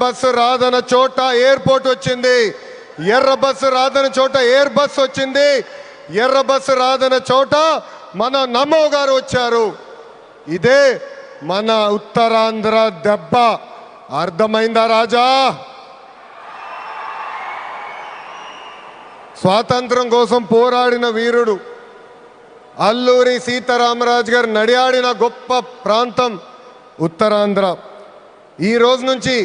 Bus రాదన్న చోట airport వచ్చింది. ఎర్ర బస్సు రాదన్న చోట ఎయిర్ బస్ వచ్చింది. ఎర్ర బస్సు రాదన్న చోట మన నమో గారు వచ్చారు. ఇదే మన ఉత్తరాంధ్ర దెబ్బ. అర్థమైందా రాజా? స్వాతంత్రం కోసం పోరాడిన వీరుడు అల్లూరి సీతారామరాజు గారు నడియాడిన గొప్ప ప్రాంతం ఉత్తరాంధ్ర. ఈ రోజు నుంచి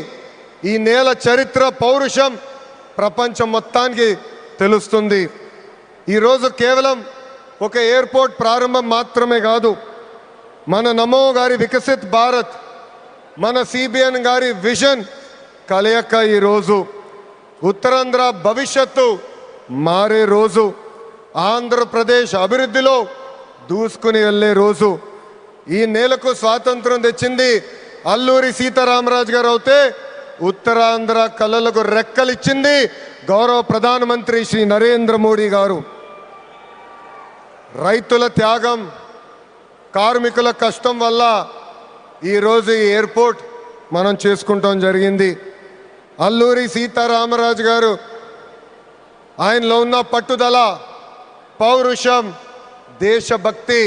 ఈ నేల చరిత్ర, పౌరుషం ప్రపంచం మొత్తానికి తెలుస్తుంది. ఈరోజు కేవలం ఒక ఎయిర్పోర్ట్ ప్రారంభం మాత్రమే కాదు, మన నమో గారి వికసిత్ భారత్, మన సిబిఎన్ గారి విజన్ కలయిక ఈరోజు ఉత్తరాంధ్ర భవిష్యత్తు మారే రోజు, ఆంధ్రప్రదేశ్ అభివృద్ధిలో దూసుకుని వెళ్ళే రోజు. ఈ నేలకు స్వాతంత్రం తెచ్చింది అల్లూరి సీతారామరాజు గారు అవుతే, ఉత్తరాంధ్ర కళలకు రెక్కలిచ్చింది గౌరవ ప్రధానమంత్రి శ్రీ నరేంద్ర మోడీ గారు. రైతుల త్యాగం, కార్మికుల కష్టం వల్ల ఈరోజు ఈ ఎయిర్పోర్ట్ మనం చేసుకుంటాం జరిగింది. అల్లూరి సీతారామరాజు గారు ఆయనలో ఉన్న పట్టుదల, పౌరుషం, దేశభక్తి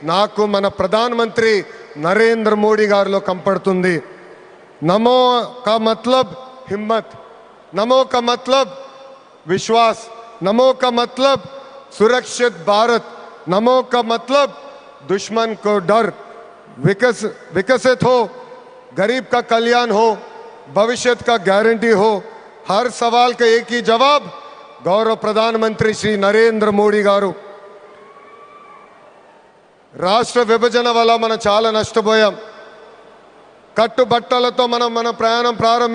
నాకు మన ప్రధానమంత్రి నరేంద్ర మోడీ గారిలో కంపడుతుంది. नमो का मतलब हिम्मत, नमो का मतलब विश्वास, नमो का मतलब सुरक्षित भारत, नमो का मतलब दुश्मन को डर, विकसित हो, गरीब का कल्याण हो, भविष्य का गारंटी हो. हर सवाल का एक ही जवाब गौरव प्रधानमंत्री श्री नरेंद्र मोदी गारू. రాష్ట్ర విభజన వల్ల మనం చాలా నష్టపోయాం. కట్టుబట్టలతో మనం మన ప్రయాణం ప్రారంభించాం.